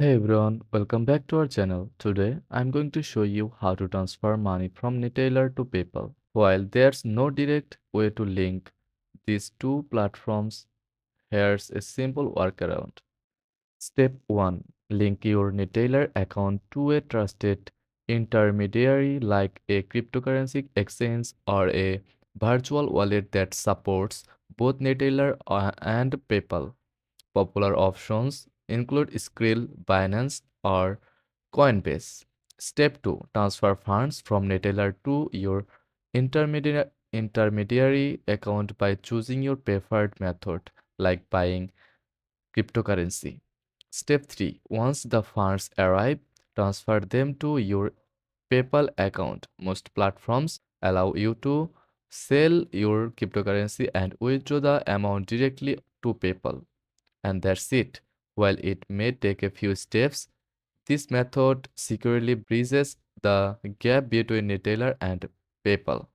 Hey everyone, welcome back to our channel. Today, I'm going to show you how to transfer money from Neteller to PayPal. While there's no direct way to link these two platforms, here's a simple workaround. Step 1. Link your Neteller account to a trusted intermediary like a cryptocurrency exchange or a virtual wallet that supports both Neteller and PayPal. Popular options include Skrill, Binance, or Coinbase. Step 2. Transfer funds from Neteller to your intermediary account by choosing your preferred method, like buying cryptocurrency. Step 3. Once the funds arrive, transfer them to your PayPal account. Most platforms allow you to sell your cryptocurrency and withdraw the amount directly to PayPal. And that's it. While it may take a few steps, this method securely bridges the gap between Neteller and PayPal.